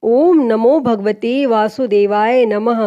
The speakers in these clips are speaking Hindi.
ओम नमो भगवते वासुदेवाय नमः।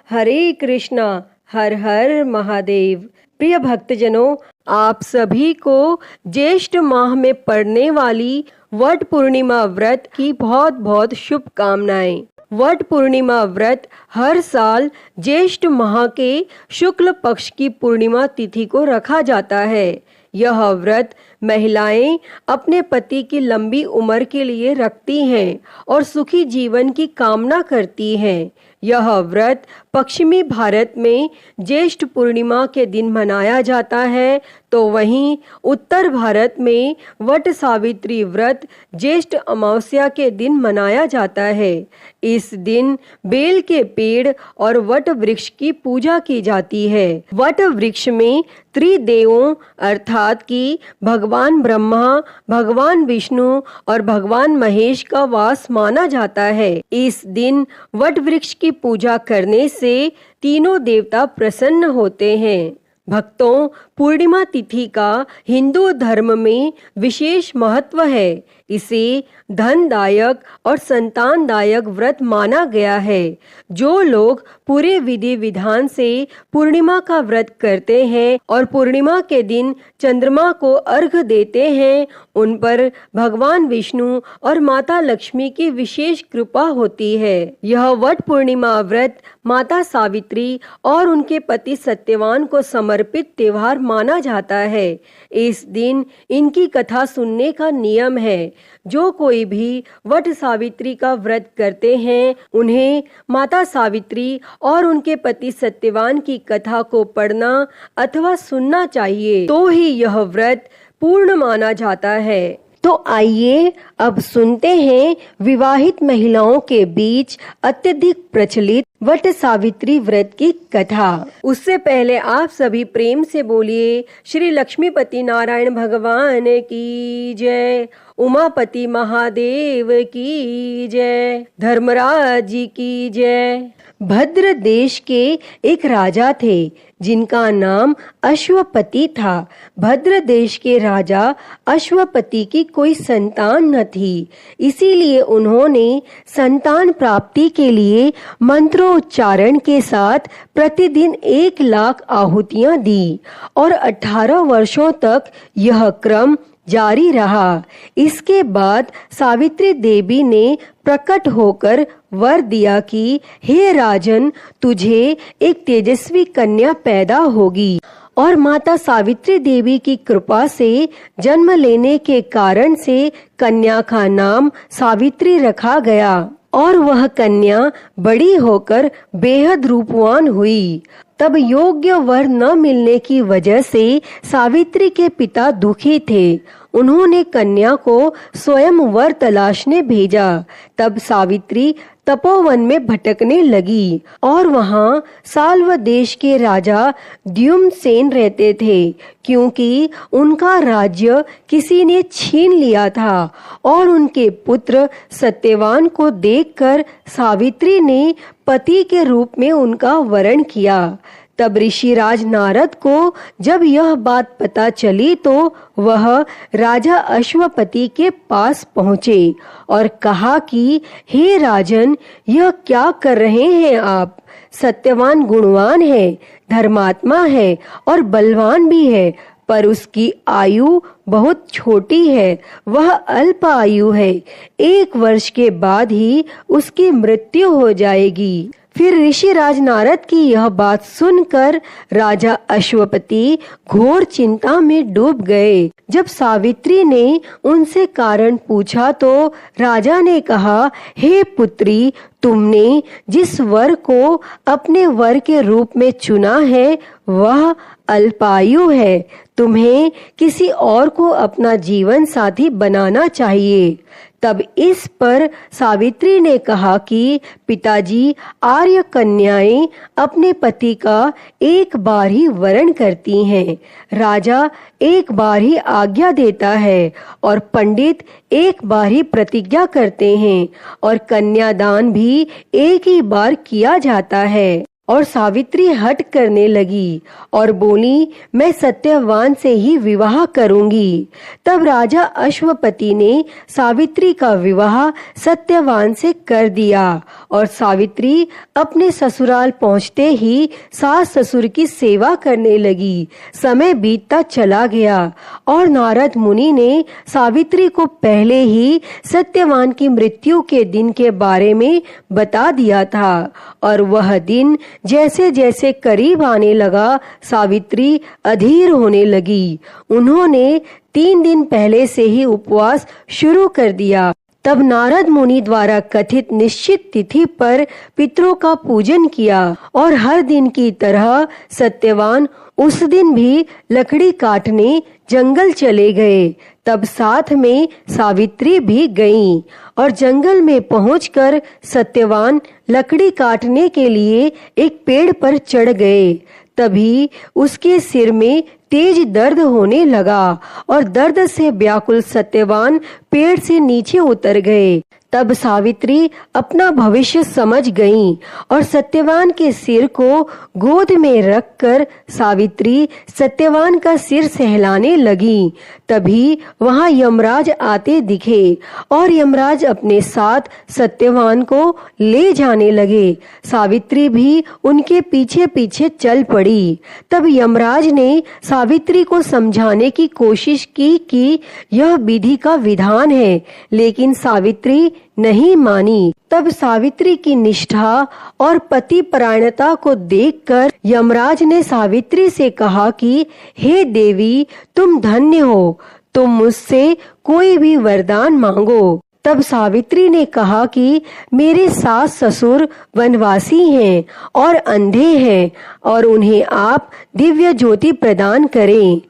हरे कृष्णा हर हर महादेव। प्रिय भक्तजनों, आप सभी को ज्येष्ठ माह में पड़ने वाली वट पूर्णिमा व्रत की बहुत बहुत शुभकामनाएं। वट पूर्णिमा व्रत हर साल ज्येष्ठ माह के शुक्ल पक्ष की पूर्णिमा तिथि को रखा जाता है। यह व्रत महिलाएं अपने पति की लंबी उम्र के लिए रखती हैं और सुखी जीवन की कामना करती हैं। यह व्रत पश्चिमी भारत में ज्येष्ठ पूर्णिमा के दिन मनाया जाता है, तो वहीं उत्तर भारत में वट सावित्री व्रत ज्येष्ठ अमावस्या के दिन मनाया जाता है। इस दिन बेल के पेड़ और वट वृक्ष की पूजा की जाती है। वट वृक्ष में त्रिदेवों अर्थात कि भगवान ब्रह्मा, भगवान विष्णु और भगवान महेश का वास माना जाता है। इस दिन वट वृक्ष की पूजा करने से तीनों देवता प्रसन्न होते हैं। भक्तों, पूर्णिमा तिथि का हिंदू धर्म में विशेष महत्व है। इसे धनदायक और संतानदायक व्रत माना गया है। जो लोग पूरे विधि विधान से पूर्णिमा का व्रत करते हैं और पूर्णिमा के दिन चंद्रमा को अर्घ्य देते हैं, उन पर भगवान विष्णु और माता लक्ष्मी की विशेष कृपा होती है। यह वट पूर्णिमा व्रत माता सावित्री और उनके पति सत्यवान को समर्पित त्योहार माना जाता है। इस दिन इनकी कथा सुनने का नियम है। जो कोई भी वट सावित्री का व्रत करते हैं, उन्हें माता सावित्री और उनके पति सत्यवान की कथा को पढ़ना अथवा सुनना चाहिए, तो ही यह व्रत पूर्ण माना जाता है। तो आइए अब सुनते हैं विवाहित महिलाओं के बीच अत्यधिक प्रचलित वट सावित्री व्रत की कथा। उससे पहले आप सभी प्रेम से बोलिए श्री लक्ष्मीपति नारायण भगवान की जय, उमापति महादेव की जय, धर्मराज जी की जय। भद्र देश के एक राजा थे जिनका नाम अश्वपति था। भद्र देश के राजा अश्वपति की कोई संतान न थी, इसीलिए उन्होंने संतान प्राप्ति के लिए मंत्रोच्चारण के साथ प्रतिदिन 1,00,000 आहुतियां दी और 18 वर्षों तक यह क्रम जारी रहा। इसके बाद सावित्री देवी ने प्रकट होकर वर दिया कि हे राजन, तुझे एक तेजस्वी कन्या पैदा होगी। और माता सावित्री देवी की कृपा से जन्म लेने के कारण से कन्या का नाम सावित्री रखा गया और वह कन्या बड़ी होकर बेहद रूपवान हुई। तब योग्य वर न मिलने की वजह से सावित्री के पिता दुखी थे। उन्होंने कन्या को स्वयं वर तलाशने भेजा। तब सावित्री तपोवन में भटकने लगी और वहाँ साल्व देश के राजा द्युम्नसेन रहते थे, क्योंकि उनका राज्य किसी ने छीन लिया था। और उनके पुत्र सत्यवान को देखकर सावित्री ने पति के रूप में उनका वरण किया। तब ऋषिराज नारद को जब यह बात पता चली तो वह राजा अश्वपति के पास पहुँचे और कहा कि हे राजन, यह क्या कर रहे हैं आप? सत्यवान गुणवान है, धर्मात्मा है और बलवान भी है, पर उसकी आयु बहुत छोटी है। वह अल्प आयु है। 1 वर्ष के बाद ही उसकी मृत्यु हो जाएगी। फिर ऋषिराज नारद की यह बात सुनकर राजा अश्वपति घोर चिंता में डूब गए। जब सावित्री ने उनसे कारण पूछा तो राजा ने कहा, हे पुत्री, तुमने जिस वर को अपने वर के रूप में चुना है वह अल्पायु है। तुम्हें किसी और को अपना जीवन साथी बनाना चाहिए। तब इस पर सावित्री ने कहा कि पिताजी, आर्य कन्याएं अपने पति का एक बार ही वरण करती हैं। राजा एक बार ही आज्ञा देता है और पंडित एक बार ही प्रतिज्ञा करते हैं और कन्यादान भी एक ही बार किया जाता है। और सावित्री हट करने लगी और बोली, मैं सत्यवान से ही विवाह करूंगी। तब राजा अश्वपति ने सावित्री का विवाह सत्यवान से कर दिया और सावित्री अपने ससुराल पहुंचते ही सास ससुर की सेवा करने लगी। समय बीतता चला गया और नारद मुनि ने सावित्री को पहले ही सत्यवान की मृत्यु के दिन के बारे में बता दिया था और वह दिन जैसे जैसे करीब आने लगा सावित्री अधीर होने लगी। उन्होंने 3 दिन पहले से ही उपवास शुरू कर दिया। तब नारद मुनि द्वारा कथित निश्चित तिथि पर पितरों का पूजन किया और हर दिन की तरह सत्यवान उस दिन भी लकड़ी काटने जंगल चले गए। तब साथ में सावित्री भी गईं और जंगल में पहुंचकर सत्यवान लकड़ी काटने के लिए एक पेड़ पर चढ़ गए। तभी उसके सिर में तेज दर्द होने लगा और दर्द से व्याकुल सत्यवान पेड़ से नीचे उतर गए। तब सावित्री अपना भविष्य समझ गईं और सत्यवान के सिर को गोद में रखकर सावित्री सत्यवान का सिर सहलाने लगी। तभी वहां यमराज आते दिखे और यमराज अपने साथ सत्यवान को ले जाने लगे। सावित्री भी उनके पीछे पीछे चल पड़ी। तब यमराज ने सावित्री को समझाने की कोशिश की कि यह विधि का विधान है, लेकिन सावित्री नहीं मानी। तब सावित्री की निष्ठा और पति परायणता को देखकर यमराज ने सावित्री से कहा कि हे देवी, तुम धन्य हो, तुम मुझसे कोई भी वरदान मांगो। तब सावित्री ने कहा कि मेरे सास ससुर वनवासी हैं और अंधे हैं और उन्हें आप दिव्य ज्योति प्रदान करें।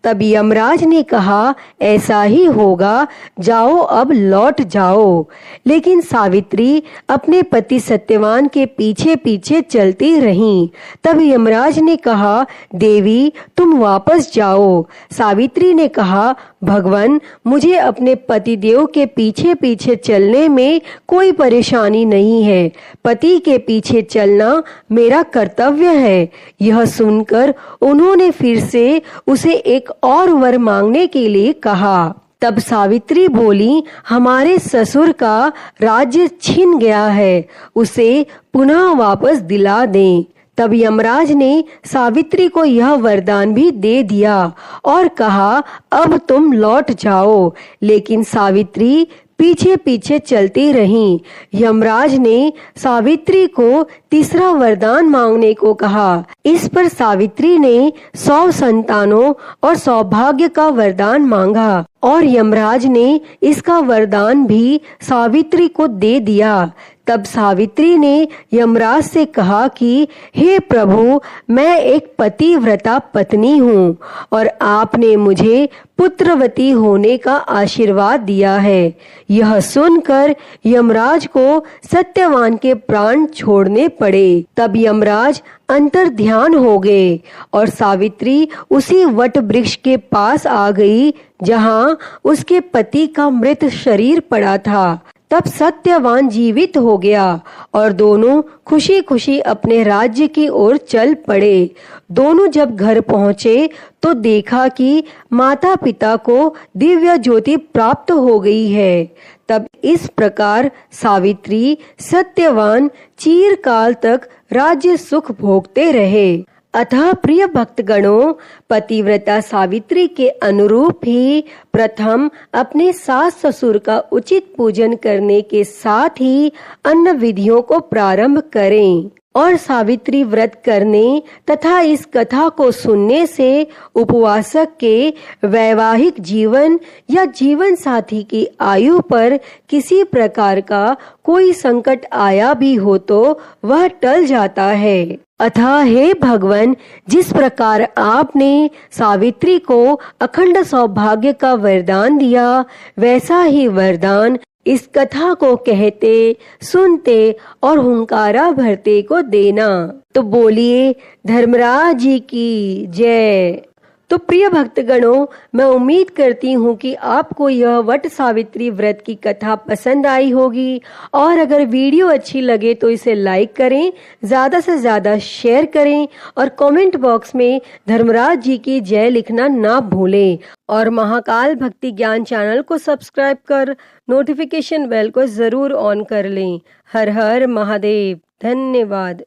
तब यमराज ने कहा, ऐसा ही होगा, जाओ अब लौट जाओ। लेकिन सावित्री अपने पति सत्यवान के पीछे पीछे चलती रहीं। तब यमराज ने कहा, देवी तुम वापस जाओ। सावित्री ने कहा, भगवान, मुझे अपने पतिदेव के पीछे पीछे चलने में कोई परेशानी नहीं है। पति के पीछे चलना मेरा कर्तव्य है। यह सुनकर उन्होंने फिर से उसे एक और वर मांगने के लिए कहा। तब सावित्री बोली, हमारे ससुर का राज्य छिन गया है, उसे पुनः वापस दिला दें। तब यमराज ने सावित्री को यह वरदान भी दे दिया और कहा, अब तुम लौट जाओ। लेकिन सावित्री पीछे पीछे चलती रहीं। यमराज ने सावित्री को तीसरा वरदान मांगने को कहा। इस पर सावित्री ने 100 संतानों और सौभाग्य का वरदान मांगा और यमराज ने इसका वरदान भी सावित्री को दे दिया। तब सावित्री ने यमराज से कहा कि हे प्रभु, मैं एक पतिव्रता पत्नी हूँ और आपने मुझे पुत्रवती होने का आशीर्वाद दिया है। यह सुनकर यमराज को सत्यवान के प्राण छोड़ने पड़े। तब यमराज अंतर ध्यान हो गए और सावित्री उसी वट वृक्ष के पास आ गई जहाँ उसके पति का मृत शरीर पड़ा था। तब सत्यवान जीवित हो गया और दोनों खुशी खुशी अपने राज्य की ओर चल पड़े। दोनों जब घर पहुँचे तो देखा कि माता पिता को दिव्य ज्योति प्राप्त हो गई है। तब इस प्रकार सावित्री सत्यवान चिरकाल तक राज्य सुख भोगते रहे। अतः प्रिय भक्तगणों, पतिव्रता सावित्री के अनुरूप ही प्रथम अपने सास ससुर का उचित पूजन करने के साथ ही अन्य विधियों को प्रारंभ करें। और सावित्री व्रत करने तथा इस कथा को सुनने से उपवासक के वैवाहिक जीवन या जीवन साथी की आयु पर किसी प्रकार का कोई संकट आया भी हो तो वह टल जाता है। अतः हे भगवान, जिस प्रकार आपने सावित्री को अखंड सौभाग्य का वरदान दिया, वैसा ही वरदान इस कथा को कहते, सुनते और हुंकारा भरते को देना। तो बोलिए धर्मराज जी की जय। तो प्रिय भक्तगणों, मैं उम्मीद करती हूँ कि आपको यह वट सावित्री व्रत की कथा पसंद आई होगी और अगर वीडियो अच्छी लगे तो इसे लाइक करें, ज़्यादा से ज़्यादा शेयर करें और कमेंट बॉक्स में धर्मराज जी की जय लिखना ना भूलें और महाकाल भक्ति ज्ञान चैनल को सब्सक्राइब कर नोटिफिकेशन बेल को ज़रूर ऑन कर लें। हर हर महादेव। धन्यवाद।